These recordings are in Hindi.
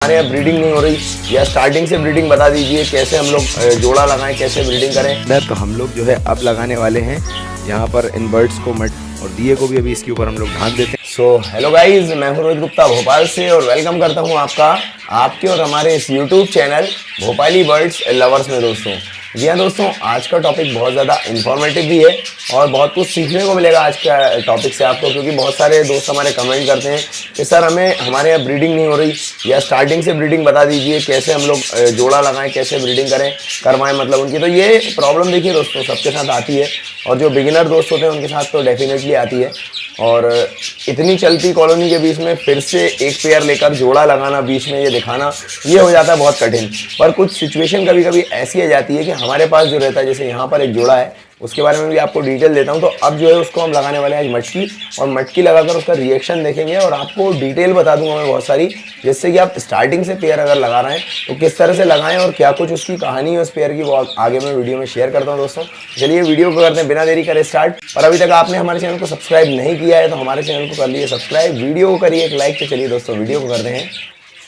हमारे यहाँ ब्रीडिंग नहीं हो रही या स्टार्टिंग से ब्रीडिंग बता दीजिए, कैसे हम लोग जोड़ा लगाएं, कैसे ब्रीडिंग करें। तो हम लोग जो है अब लगाने वाले हैं यहाँ पर इन बर्ड्स को मट और दिए को भी अभी इसके ऊपर हम लोग ढांक देते हैं। सो हेलो गाइज, मैं हूँ रोहित गुप्ता भोपाल से और वेलकम करता हूँ आपके और हमारे इस YouTube channel Bhopali birds lovers में। दोस्तों जी हाँ दोस्तों, आज का टॉपिक बहुत ज़्यादा इन्फॉर्मेटिव भी है और बहुत कुछ सीखने को मिलेगा आज का टॉपिक से आपको, क्योंकि बहुत सारे दोस्त हमारे कमेंट करते हैं कि सर हमारे यहाँ ब्रीडिंग नहीं हो रही या स्टार्टिंग से ब्रीडिंग बता दीजिए, कैसे हम लोग जोड़ा लगाएं, कैसे ब्रीडिंग करवाएं मतलब उनकी। तो ये प्रॉब्लम देखिए दोस्तों सबके साथ आती है और जो बिगिनर दोस्त होते हैं उनके साथ तो डेफिनेटली आती है। और इतनी चलती कॉलोनी के बीच में फिर से एक पेयर लेकर जोड़ा लगाना, बीच में ये दिखाना, ये हो जाता है बहुत कठिन। पर कुछ सिचुएशन कभी कभी ऐसी आ जाती है कि हमारे पास जो रहता है, जैसे यहाँ पर एक जोड़ा है, उसके बारे में भी आपको डिटेल देता हूँ। तो अब जो है उसको हम लगाने वाले हैं आज मटकी, और मटकी लगाकर उसका रिएक्शन देखेंगे और आपको डिटेल बता दूंगा मैं बहुत सारी, जिससे कि आप स्टार्टिंग से पेयर अगर लगा रहे हैं तो किस तरह से लगाएं और क्या कुछ उसकी कहानी है उस पेयर की, वो आगे मैं वीडियो में शेयर करता हूँ। दोस्तों चलिए वीडियो को करते हैं बिना देरी करे स्टार्ट। और अभी तक आपने हमारे चैनल को सब्सक्राइब नहीं किया है तो हमारे चैनल को कर लिए सब्सक्राइब, वीडियो को करिए एक लाइक। तो चलिए दोस्तों वीडियो को करते हैं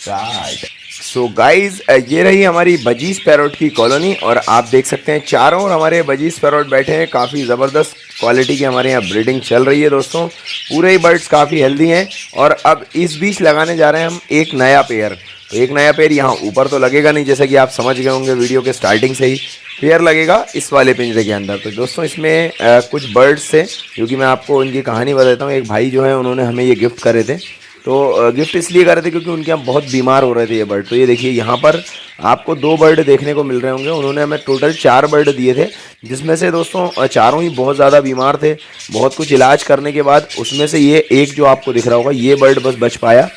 स्टार्ट। सो गाइज, ये रही हमारी बजीज पैरोट की कॉलोनी और आप देख सकते हैं चारों ओर हमारे बजीज पैरोट बैठे हैं। काफ़ी ज़बरदस्त क्वालिटी की हमारे यहाँ ब्रीडिंग चल रही है दोस्तों। पूरे ही बर्ड्स काफ़ी हेल्दी हैं और अब इस बीच लगाने जा रहे हैं हम एक नया पेयर। तो एक नया पेयर यहाँ ऊपर तो लगेगा नहीं, जैसा कि आप समझ गए होंगे वीडियो के स्टार्टिंग से ही। पेयर लगेगा इस वाले पिंजरे के अंदर। तो दोस्तों इसमें कुछ बर्ड्स थे, क्योंकि मैं आपको उनकी कहानी बताता हूँ। एक भाई जो है उन्होंने हमें ये गिफ्ट करे थे। तो गिफ्ट इसलिए कर रहे थे क्योंकि उनके यहाँ बहुत बीमार हो रहे थे ये बर्ड। तो ये देखिए यहाँ पर आपको 2 बर्ड देखने को मिल रहे होंगे। उन्होंने हमें टोटल 4 बर्ड दिए थे, जिसमें से दोस्तों चारों ही बहुत ज़्यादा बीमार थे। बहुत कुछ इलाज करने के बाद उसमें से ये एक जो आपको दिख रहा होगा, ये बर्ड बस बच पाया।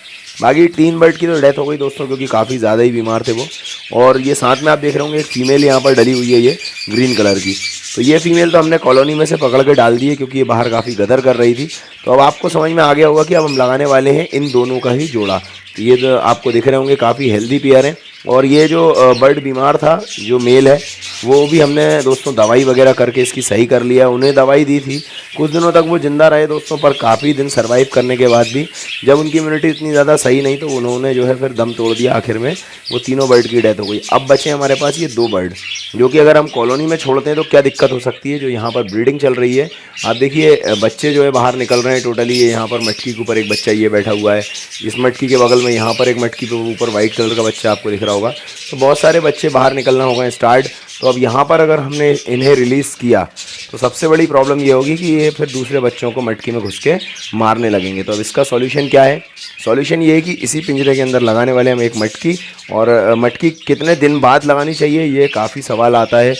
बाकी 3 बर्ड की तो डेथ हो गई दोस्तों, क्योंकि काफ़ी ज़्यादा ही बीमार थे वो। और ये साथ में आप देख रहे होंगे एक फीमेल यहाँ पर डली हुई है, ये ग्रीन कलर की। तो ये फीमेल तो हमने कॉलोनी में से पकड़ के डाल दी है, क्योंकि ये बाहर काफ़ी गदर कर रही थी। तो अब आपको समझ में आ गया होगा कि अब हम लगाने वाले हैं इन दोनों का ही जोड़ा। तो ये तो आपको दिख रहे होंगे काफ़ी हेल्दी पेयर हैं। और ये जो बर्ड बीमार था, जो मेल है, वो भी हमने दोस्तों दवाई वगैरह करके इसकी सही कर लिया। उन्हें दवाई दी थी, कुछ दिनों तक वो जिंदा रहे दोस्तों, पर काफ़ी दिन सर्वाइव करने के बाद भी जब उनकी इम्यूनिटी इतनी ज़्यादा सही नहीं, तो उन्होंने जो है फिर दम तोड़ दिया। आखिर में वो तीनों बर्ड की डेथ हो गई। अब बचे हमारे पास ये 2 बर्ड, जो कि अगर हम कॉलोनी में छोड़ते हैं तो क्या दिक्कत हो सकती है। जो यहाँ पर ब्रीडिंग चल रही है, आप देखिए बच्चे जो है बाहर निकल रहे हैं टोटली। ये यहाँ पर मटकी के ऊपर एक बच्चा ये बैठा हुआ है, इस मटकी के बगल में यहाँ पर एक मटकी पे ऊपर वाइट कलर का बच्चा आपको दिख रहा होगा। तो बहुत सारे बच्चे बाहर निकलना होगा स्टार्ट। तो अब यहाँ पर अगर हमने इन्हें रिलीज़ किया तो सबसे बड़ी प्रॉब्लम ये होगी कि ये फिर दूसरे बच्चों को मटकी में घुस के मारने लगेंगे। तो अब इसका सॉल्यूशन क्या है? सॉल्यूशन ये है कि इसी पिंजरे के अंदर लगाने वाले हम एक मटकी। और मटकी कितने दिन बाद लगानी चाहिए, ये काफ़ी सवाल आता है।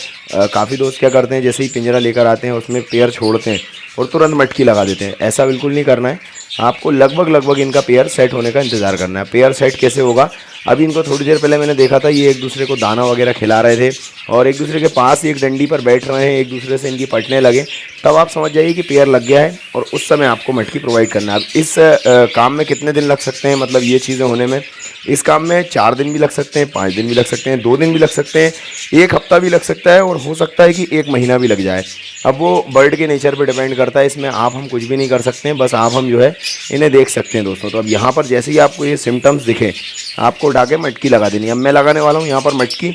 काफ़ी दोस्त क्या करते हैं, जैसे ही पिंजरा लेकर आते हैं उसमें पेयर छोड़ते हैं और तुरंत मटकी लगा देते हैं। ऐसा बिल्कुल नहीं करना है। आपको लगभग इनका पेयर सेट होने का इंतज़ार करना है। पेयर सेट कैसे होगा? अभी इनको थोड़ी देर पहले मैंने देखा था, ये एक दूसरे को दाना वगैरह खिला रहे थे और एक दूसरे के पास एक डंडी पर बैठ रहे हैं, एक दूसरे से इनकी पटने लगे। तब आप समझ जाइए कि पेयर लग गया है और उस समय आपको मटकी प्रोवाइड करना है। अब इस काम में कितने दिन लग सकते हैं, मतलब ये चीज़ें होने में? इस काम में 4 दिन भी लग सकते हैं, 5 दिन भी लग सकते हैं, 2 दिन भी लग सकते हैं, 1 हफ्ता भी लग सकता है और हो सकता है कि 1 महीना भी लग जाए। अब वो बर्ड के नेचर पे डिपेंड करता है। इसमें हम कुछ भी नहीं कर सकते हैं, बस हम जो है इन्हें देख सकते हैं दोस्तों। तो अब यहाँ पर जैसे ही आपको ये सिम्टम्स दिखे, आपको उठा के मटकी लगा देनी है। अब मैं लगाने वाला हूँ यहाँ पर मटकी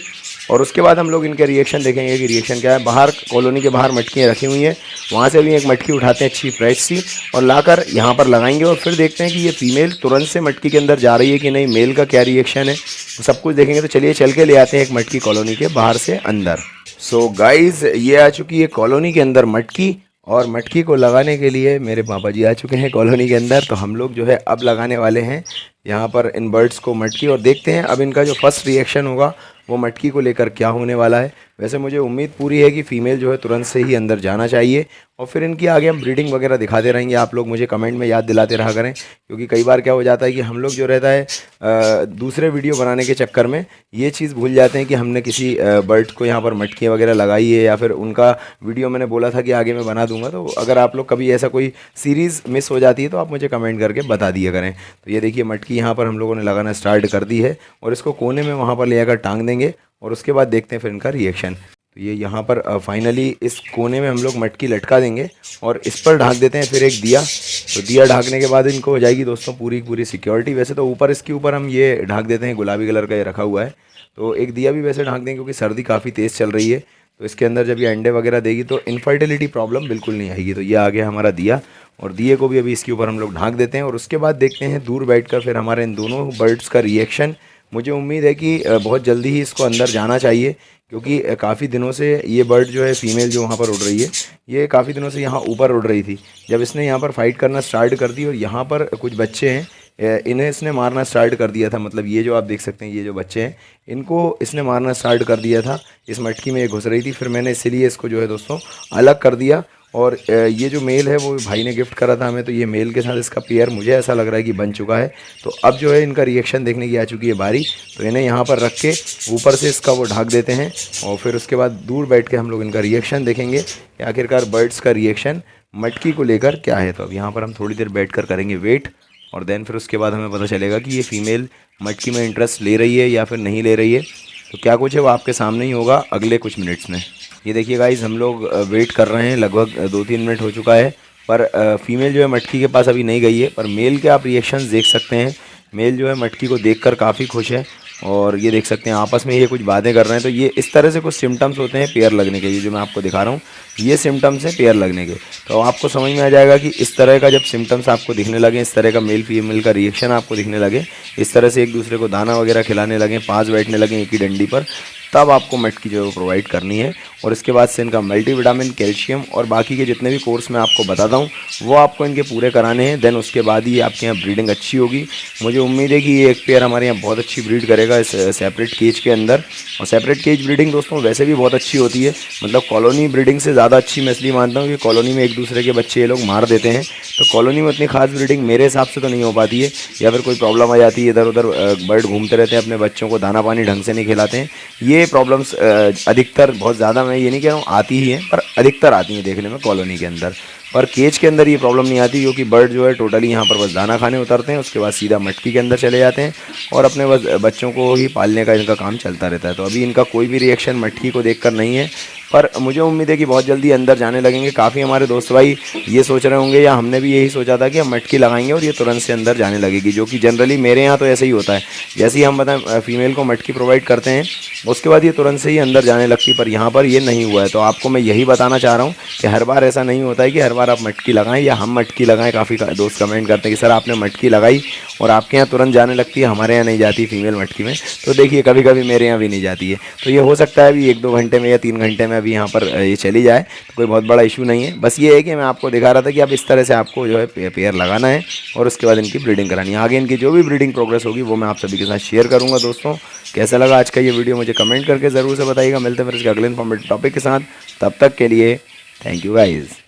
और उसके बाद हम लोग इनके रिएक्शन देखेंगे कि रिएक्शन क्या है। बाहर कॉलोनी के बाहर मटकियाँ रखी हुई हैं, वहाँ से भी एक मटकी उठाते हैं अच्छी फ्रेश सी और लाकर यहाँ पर लगाएंगे और फिर देखते हैं कि ये फीमेल तुरंत से मटकी के अंदर जा रही है कि नहीं, मेल का क्या रिएक्शन है, सब कुछ देखेंगे। तो चलिए चल के ले आते हैं एक मटकी कॉलोनी के बाहर से अंदर। सो गाइज, ये आ चुकी है कॉलोनी के अंदर मटकी और मटकी को लगाने के लिए मेरे पापा जी आ चुके हैं कॉलोनी के अंदर। तो हम लोग जो है अब लगाने वाले हैं यहाँ पर इन बर्ड्स को मटकी और देखते हैं अब इनका जो फर्स्ट रिएक्शन होगा वो मटकी को लेकर क्या होने वाला है। वैसे मुझे उम्मीद पूरी है कि फ़ीमेल जो है तुरंत से ही अंदर जाना चाहिए और फिर इनकी आगे हम ब्रीडिंग वगैरह दिखाते रहेंगे। आप लोग मुझे कमेंट में याद दिलाते रहा करें, क्योंकि कई बार क्या हो जाता है कि हम लोग जो रहता है दूसरे वीडियो बनाने के चक्कर में ये चीज़ भूल जाते हैं कि हमने किसी बर्ड को यहाँ पर मटकियाँ वगैरह लगाई है या फिर उनका वीडियो मैंने बोला था कि आगे मैं बना दूंगा। तो अगर आप लोग कभी ऐसा कोई सीरीज़ मिस हो जाती है तो आप मुझे कमेंट करके बता दिया करें। तो ये देखिए मटकी यहाँ पर हम लोगों ने लगाना स्टार्ट कर दी है और इसको कोने में वहाँ पर ले आकर टांग देंगे और उसके बाद देखते हैं फिर इनका रिएक्शन। तो ये यहाँ पर फाइनली इस कोने में हम लोग मटकी लटका देंगे और इस पर ढक देते हैं फिर एक दिया। तो दिया ढकने के बाद इनको हो जाएगी दोस्तों पूरी पूरी सिक्योरिटी। वैसे तो ऊपर इसके ऊपर हम ये ढक देते हैं, गुलाबी कलर का ये रखा हुआ है। तो एक दिया भी वैसे ढक देंगे क्योंकि सर्दी काफ़ी तेज़ चल रही है, तो इसके अंदर जब ये अंडे वगैरह देगी तो इनफर्टिलिटी प्रॉब्लम बिल्कुल नहीं आएगी। तो ये आ गया हमारा दिया और दिए को भी अभी इसके ऊपर हम लोग ढक देते हैं और उसके बाद देखते हैं दूर बैठकर फिर हमारे इन दोनों बर्ड्स का रिएक्शन। मुझे उम्मीद है कि बहुत जल्दी ही इसको अंदर जाना चाहिए, क्योंकि काफ़ी दिनों से ये बर्ड जो है फीमेल जो वहाँ पर उड़ रही है, ये काफ़ी दिनों से यहाँ ऊपर उड़ रही थी। जब इसने यहाँ पर फाइट करना स्टार्ट कर दी और यहाँ पर कुछ बच्चे हैं, इन्हें इसने मारना स्टार्ट कर दिया था। मतलब ये जो आप देख सकते हैं ये जो बच्चे हैं इनको इसने मारना स्टार्ट कर दिया था। इस मटकी में ये घुस रही थी, फिर मैंने इसीलिए इसको जो है दोस्तों अलग कर दिया। और ये जो मेल है वो भाई ने गिफ्ट करा था हमें, तो ये मेल के साथ इसका पेयर मुझे ऐसा लग रहा है कि बन चुका है। तो अब जो है इनका रिएक्शन देखने की आ चुकी है बारी। तो इन्हें यहाँ पर रख के ऊपर से इसका वो ढक देते हैं और फिर उसके बाद दूर बैठ के हम लोग इनका रिएक्शन देखेंगे कि आखिरकार बर्ड्स का रिएक्शन मटकी को लेकर क्या है। तो अब यहाँ पर हम थोड़ी देर बैठ कर करेंगे वेट और देन फिर उसके बाद हमें पता चलेगा कि ये फ़ीमेल मटकी में इंटरेस्ट ले रही है या फिर नहीं ले रही है। तो क्या कुछ है वो आपके सामने ही होगा अगले कुछ मिनट्स में। ये देखिए गाइस, हम लोग वेट कर रहे हैं, लगभग 2-3 मिनट हो चुका है, पर फीमेल जो है मटकी के पास अभी नहीं गई है। पर मेल के आप रिएक्शंस देख सकते हैं। मेल जो है मटकी को देखकर काफ़ी खुश है और ये देख सकते हैं आपस में ये कुछ बातें कर रहे हैं। तो ये इस तरह से कुछ सिम्टम्स होते हैं पेयर लगने के। ये जो मैं आपको दिखा रहा हूँ ये सिम्टम्स हैं पेयर लगने के। तो आपको समझ में आ जाएगा कि इस तरह का जब सिम्टम्स आपको दिखने लगे, इस तरह का मेल फीमेल का रिएक्शन आपको दिखने लगे, इस तरह से एक दूसरे को दाना वगैरह खिलाने लगे, पास बैठने लगे एक ही डंडी पर, तब आपको मटकी जो है प्रोवाइड करनी है। और इसके बाद से इनका मल्टीविटामिन, कैल्शियम और बाकी के जितने भी कोर्स मैं आपको बताता हूँ वो आपको इनके पूरे कराने हैं। देन उसके बाद ही आपके यहाँ ब्रीडिंग अच्छी होगी। मुझे उम्मीद है कि ये एक पेयर हमारे यहाँ बहुत अच्छी ब्रीड करेगा इस सेपरेट केज के अंदर। और सेपरेट केज ब्रीडिंग दोस्तों वैसे भी बहुत अच्छी होती है, मतलब कॉलोनी ब्रीडिंग से ज़्यादा अच्छी मैं इसलिए मानता हूँ कि कॉलोनी में एक दूसरे के बच्चे ये लोग मार देते हैं। तो कॉलोनी में उतनी खास ब्रीडिंग मेरे हिसाब से तो नहीं हो पाती है, या फिर कोई प्रॉब्लम आ जाती है, इधर उधर बर्ड घूमते रहते हैं, अपने बच्चों को दाना पानी ढंग से नहीं खिलाते हैं। ये प्रॉब्लम्स अधिकतर, बहुत ज़्यादा मैं ये नहीं कह रहा हूँ आती ही हैं, पर अधिकतर आती हैं देखने में कॉलोनी के अंदर। पर केज के अंदर ये प्रॉब्लम नहीं आती, क्योंकि बर्ड जो है टोटली यहाँ पर बस दाना खाने उतरते हैं, उसके बाद सीधा मटकी के अंदर चले जाते हैं और अपने बस बच्चों को ही पालने का इनका काम चलता रहता है। तो अभी इनका कोई भी रिएक्शन मटकी को देखकर नहीं है, पर मुझे उम्मीद है कि बहुत जल्दी अंदर जाने लगेंगे। काफ़ी हमारे दोस्त भाई ये सोच रहे होंगे, या हमने भी यही सोचा था कि हम मटकी लगाएंगे और ये तुरंत से अंदर जाने लगेगी, जो कि जनरली मेरे यहाँ तो ऐसे ही होता है। जैसे ही हम बताएं फीमेल को मटकी प्रोवाइड करते हैं उसके बाद ये तुरंत से ही अंदर जाने लगती, पर यहाँ पर ये नहीं हुआ है। तो आपको मैं यही बताना चाह रहा हूँ कि हर बार ऐसा नहीं होता है कि हर बार आप मटकी लगाएं या हम मटकी लगाएं। काफ़ी दोस्त कमेंट करते हैं कि सर आपने मटकी लगाई और आपके यहाँ तुरंत जाने लगती है, हमारे यहाँ नहीं जाती फीमेल मटकी में। तो देखिए कभी कभी मेरे यहाँ भी नहीं जाती है। तो ये हो सकता है अभी 1-2 घंटे में या 3 घंटे में अभी यहाँ पर ये चली जाए, तो कोई बहुत बड़ा इशू नहीं है। बस ये है कि मैं आपको दिखा रहा था कि अब इस तरह से आपको जो है पेयर लगाना है और उसके बाद इनकी ब्रीडिंग करानी है। आगे इनकी जो भी ब्रीडिंग प्रोग्रेस होगी वो मैं आप सभी के साथ शेयर करूँगा। दोस्तों कैसा लगा आज का ये वीडियो मुझे कमेंट करके ज़रूर से बताइएगा। मिलते हैं फिर इसके अगले इन्फॉर्मेटिव टॉपिक के साथ, तब तक के लिए थैंक यू गाइज़।